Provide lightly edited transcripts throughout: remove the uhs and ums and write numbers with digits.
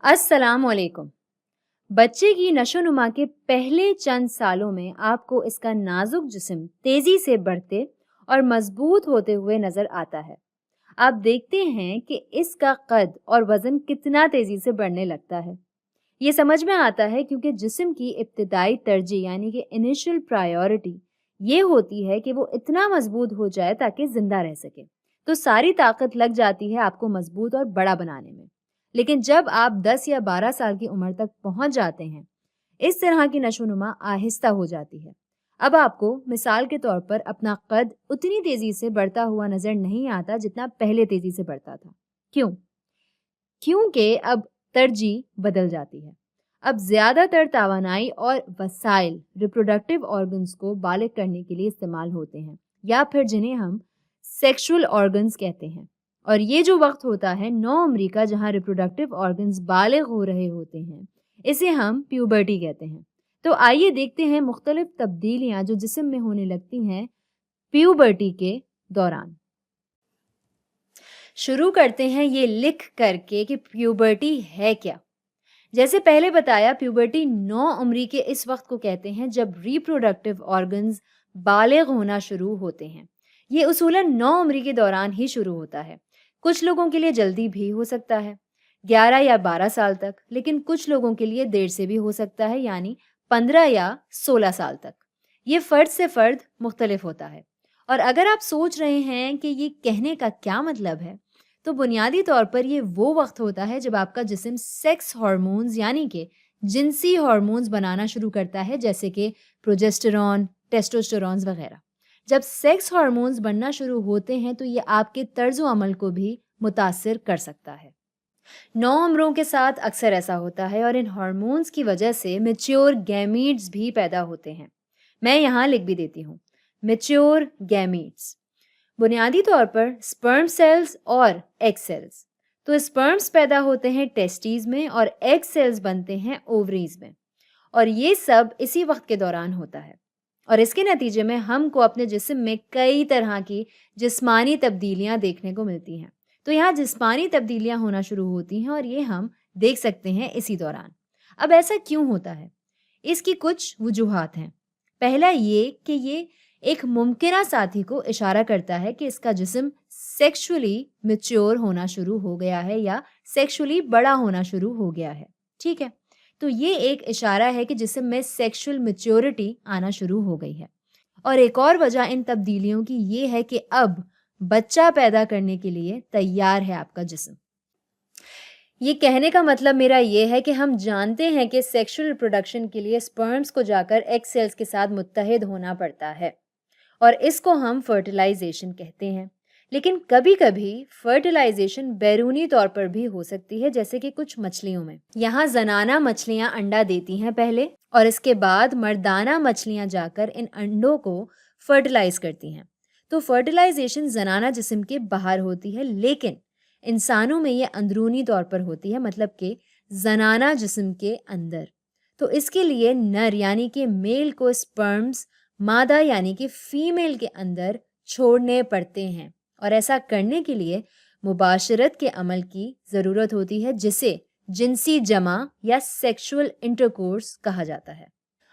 अस्सलाम वालेकुम। बच्चे की नशोनुमा के पहले चंद सालों में आपको इसका नाजुक जिस्म तेजी से बढ़ते और मजबूत होते हुए नजर आता है। आप देखते हैं कि इसका कद और वजन कितना तेजी से बढ़ने लगता है। ये समझ में आता है क्योंकि जिस्म की इब्तिदाई तरजीह यानी कि इनिशियल प्रायोरिटी ये होती है कि वो इतना मजबूत हो जाए ताकि जिंदा रह सके। तो सारी ताकत लग जाती है आपको मजबूत और बड़ा बनाने में। लेकिन जब आप 10 या 12 साल की उम्र तक पहुंच जाते हैं, इस तरह की नशोनुमा आहिस्ता हो जाती है। अब आपको मिसाल के तौर पर अपना कद उतनी तेजी से बढ़ता हुआ नजर नहीं आता जितना पहले तेजी से बढ़ता था। क्यों? क्योंकि अब तरजीह बदल जाती है। अब ज्यादातर तवानाई और वसाइल रिप्रोडक्टिव ऑर्गन्स को बालिग करने के लिए इस्तेमाल होते हैं, या फिर जिन्हें हम सेक्सुअल ऑर्गन्स कहते हैं। और ये जो वक्त होता है नौउम्री का, जहाँ रिप्रोडक्टिव ऑर्गन्स बालिग हो रहे होते हैं, इसे हम प्यूबर्टी कहते हैं। तो आइए देखते हैं मुख्तलिफ तब्दीलियां जो जिस्म में होने लगती हैं प्यूबर्टी के दौरान। शुरू करते हैं ये लिख करके कि प्यूबर्टी है क्या। जैसे पहले बताया, प्यूबर्टी नौउम्री के इस वक्त को कहते हैं जब रिप्रोडक्टिव ऑर्गन्स बालिग होना शुरू होते हैं। ये उसूलन नौउम्री के दौरान ही शुरू होता है। कुछ लोगों के लिए जल्दी भी हो सकता है 11 या 12 साल तक, लेकिन कुछ लोगों के लिए देर से भी हो सकता है, यानी 15 या 16 साल तक। ये फर्द से फर्द मुख्तलिफ होता है। और अगर आप सोच रहे हैं कि ये कहने का क्या मतलब है, तो बुनियादी तौर पर ये वो वक्त होता है जब आपका जिस्म सेक्स हार्मोन्स यानी कि जिनसी हार्मोन्स बनाना शुरू करता है, जैसे कि प्रोजेस्टेरॉन, टेस्टोस्टेरॉन्स वगैरह। जब सेक्स हार्मोन्स बनना शुरू होते हैं तो ये आपके तर्ज अमल को भी मुतासिर कर सकता है। नौउम्रों के साथ अक्सर ऐसा होता है और इन हार्मोन्स की वजह से मैच्योर गैमीट्स भी पैदा होते हैं। मैं यहाँ लिख भी देती हूँ, मैच्योर गैमीट्स। बुनियादी तौर पर स्पर्म सेल्स और एग सेल्स। तो स्पर्म्स पैदा होते हैं टेस्टीज में और एग सेल्स बनते हैं ओवरीज में। और ये सब इसी वक्त के दौरान होता है। और इसके नतीजे में हमको अपने जिस्म में कई तरह की जिस्मानी तब्दीलियां देखने को मिलती हैं। तो यहाँ जिस्मानी तब्दीलियां होना शुरू होती हैं और ये हम देख सकते हैं इसी दौरान। अब ऐसा क्यों होता है? इसकी कुछ वजूहात हैं। पहला ये कि ये एक मुमकिना साथी को इशारा करता है कि इसका जिस्म सेक्सुअली मैच्योर होना शुरू हो गया है या सेक्सुअली बड़ा होना शुरू हो गया है। ठीक है, तो ये एक इशारा है कि जिस्म में सेक्सुअल मैच्योरिटी आना शुरू हो गई है। और एक और वजह इन तब्दीलियों की ये है कि अब बच्चा पैदा करने के लिए तैयार है आपका जिस्म। ये कहने का मतलब मेरा ये है कि हम जानते हैं कि सेक्सुअल रिप्रोडक्शन के लिए स्पर्म्स को जाकर एग सेल्स के साथ मुत्तहिद होना पड़ता है और इसको हम फर्टिलाइजेशन कहते हैं। लेकिन कभी कभी फर्टिलाइजेशन बैरूनी तौर पर भी हो सकती है, जैसे कि कुछ मछलियों में। यहाँ जनाना मछलियाँ अंडा देती हैं पहले, और इसके बाद मर्दाना मछलियाँ जाकर इन अंडों को फर्टिलाइज करती हैं। तो फर्टिलाइजेशन जनाना जिस्म के बाहर होती है, लेकिन इंसानों में ये अंदरूनी तौर पर होती है, मतलब कि जनाना जिस्म के अंदर। तो इसके लिए नर यानी कि मेल को स्पर्म्स मादा यानी कि फीमेल के अंदर छोड़ने पड़ते हैं, और ऐसा करने के लिए मुबाशरत के अमल की ज़रूरत होती है, जिसे जिनसी जमा या सेक्सुअल इंटरकोर्स कहा जाता है।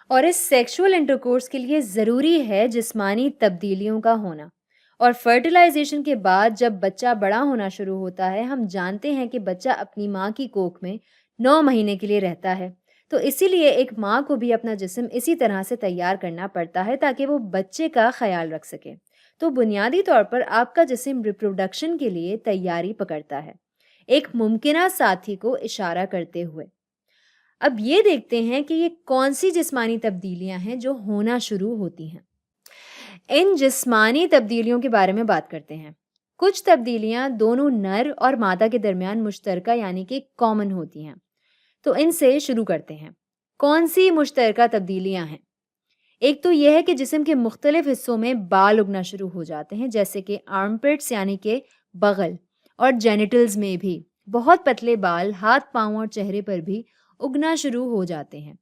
और इस सेक्सुअल इंटरकोर्स के लिए ज़रूरी है जिस्मानी तब्दीलियों का होना। और फर्टिलाइजेशन के बाद जब बच्चा बड़ा होना शुरू होता है, हम जानते हैं कि बच्चा अपनी माँ की कोख में 9 महीने के लिए रहता है। तो इसीलिए एक माँ को भी अपना जिस्म इसी तरह से तैयार करना पड़ता है ताकि वो बच्चे का ख्याल रख सके। तो बुनियादी तौर पर आपका जिस्म रिप्रोडक्शन के लिए तैयारी पकड़ता है, एक मुमकिना साथी को इशारा करते हुए। अब ये देखते हैं कि ये कौन सी जिस्मानी तब्दीलियां हैं जो होना शुरू होती हैं। इन जिस्मानी तब्दीलियों के बारे में बात करते हैं। कुछ तब्दीलियां दोनों नर और मादा के दरमियान मुश्तरका यानी कि कॉमन होती हैं। तो इनसे शुरू करते हैं। कौन सी मुश्तरका तब्दीलियां हैं? एक तो यह है कि जिस्म के मुख्तलिफ हिस्सों में बाल उगना शुरू हो जाते हैं, जैसे कि आर्मपिट्स यानी कि बगल, और जेनिटल्स में भी बहुत पतले बाल हाथ, पाँव और चेहरे पर भी उगना शुरू हो जाते हैं।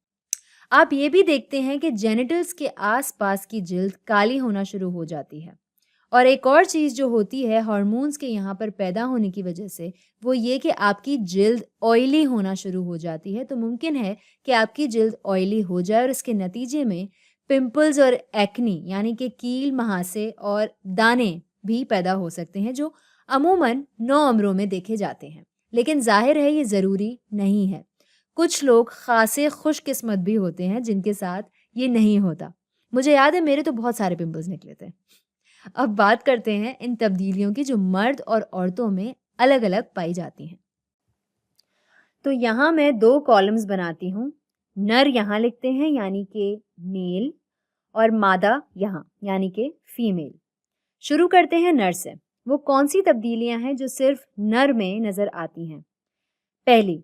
आप ये भी देखते हैं कि जेनिटल्स के आसपास की जिल्द काली होना शुरू हो जाती है, اور ایک اور چیز جو ہوتی ہے ہارمونز کے یہاں پر پیدا ہونے کی وجہ سے، وہ یہ کہ آپ کی جلد آئلی ہونا شروع ہو جاتی ہے، تو ممکن ہے کہ آپ کی جلد آئلی ہو جائے اور اس کے نتیجے میں پمپلز اور ایکنی یعنی کہ کیل، مہاسے اور دانے بھی پیدا ہو سکتے ہیں، جو عموماً نوعمروں میں دیکھے جاتے ہیں۔ لیکن ظاہر ہے یہ ضروری نہیں ہے۔ کچھ لوگ خاصے خوش قسمت بھی ہوتے ہیں جن کے ساتھ یہ نہیں ہوتا۔ مجھے یاد ہے میرے تو بہت سارے پمپلز نکلے تھے۔ اب بات کرتے ہیں ان تبدیلیوں کی جو مرد اور عورتوں میں الگ الگ پائی جاتی ہیں۔ تو یہاں میں 2 کالمز بناتی ہوں، نر یہاں لکھتے ہیں یعنی کہ میل، اور مادہ یہاں یعنی کہ فیمیل۔ شروع کرتے ہیں نر سے۔ وہ کون سی تبدیلیاں ہیں جو صرف نر میں نظر آتی ہیں؟ پہلی،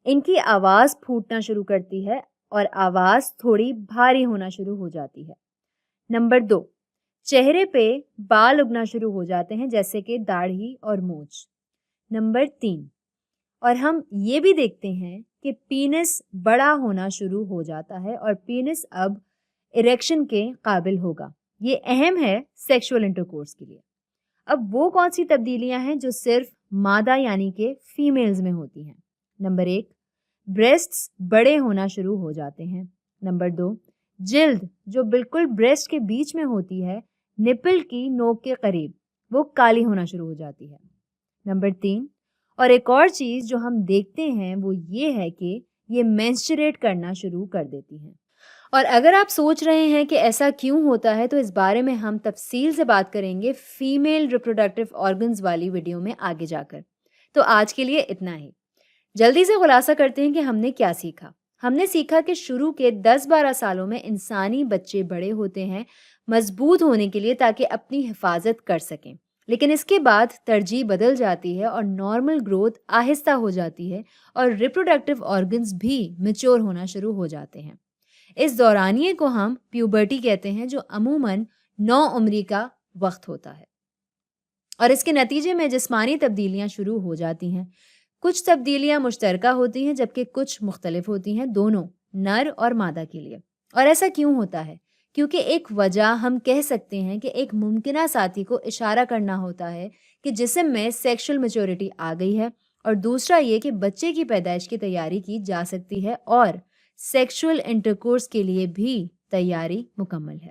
ان کی آواز پھوٹنا شروع کرتی ہے اور آواز تھوڑی بھاری ہونا شروع ہو جاتی ہے۔ نمبر 2، چہرے پہ بال اگنا شروع ہو جاتے ہیں جیسے کہ داڑھی اور مونچھ۔ نمبر 3، اور ہم یہ بھی دیکھتے ہیں کہ پینس بڑا ہونا شروع ہو جاتا ہے اور پینس اب اریکشن کے قابل ہوگا۔ یہ اہم ہے سیکشول انٹرکورس کے لیے۔ اب وہ کون سی تبدیلیاں ہیں جو صرف مادہ یعنی کہ فیمیلز میں ہوتی ہیں؟ نمبر 1، بریسٹس بڑے ہونا شروع ہو جاتے ہیں۔ نمبر 2، جلد جو بالکل بریسٹ کے بیچ میں ہوتی ہے، نپل کی نوک کے قریب، وہ کالی ہونا شروع ہو جاتی ہے۔ نمبر 3، اور ایک اور چیز جو ہم دیکھتے ہیں وہ یہ ہے کہ یہ مینسچریٹ کرنا شروع کر دیتی ہیں۔ اور اگر آپ سوچ رہے ہیں کہ ایسا کیوں ہوتا ہے تو اس بارے میں ہم تفصیل سے بات کریں گے فیمیل ریپروڈکٹیو آرگنز والی ویڈیو میں آگے جا کر۔ تو آج کے لیے اتنا ہی۔ جلدی سے خلاصہ کرتے ہیں کہ ہم نے کیا سیکھا۔ ہم نے سیکھا کہ شروع کے 10-12 سالوں میں انسانی بچے بڑے ہوتے ہیں مضبوط ہونے کے لیے تاکہ اپنی حفاظت کر سکیں، لیکن اس کے بعد ترجیح بدل جاتی ہے اور نارمل گروتھ آہستہ ہو جاتی ہے اور ریپروڈکٹیو آرگنز بھی میچور ہونا شروع ہو جاتے ہیں۔ اس دورانیے کو ہم پیوبرٹی کہتے ہیں، جو عموماً نوعمری کا وقت ہوتا ہے، اور اس کے نتیجے میں جسمانی تبدیلیاں شروع ہو جاتی ہیں۔ کچھ تبدیلیاں مشترکہ ہوتی ہیں جبکہ کچھ مختلف ہوتی ہیں دونوں نر اور مادہ کے لیے۔ اور ایسا کیوں ہوتا ہے؟ کیونکہ ایک وجہ ہم کہہ سکتے ہیں کہ ایک ممکنہ ساتھی کو اشارہ کرنا ہوتا ہے کہ جسم میں سیکشل میچورٹی آ گئی ہے، اور دوسرا یہ کہ بچے کی پیدائش کی تیاری کی جا سکتی ہے اور سیکشول انٹرکورس کے لیے بھی تیاری مکمل ہے۔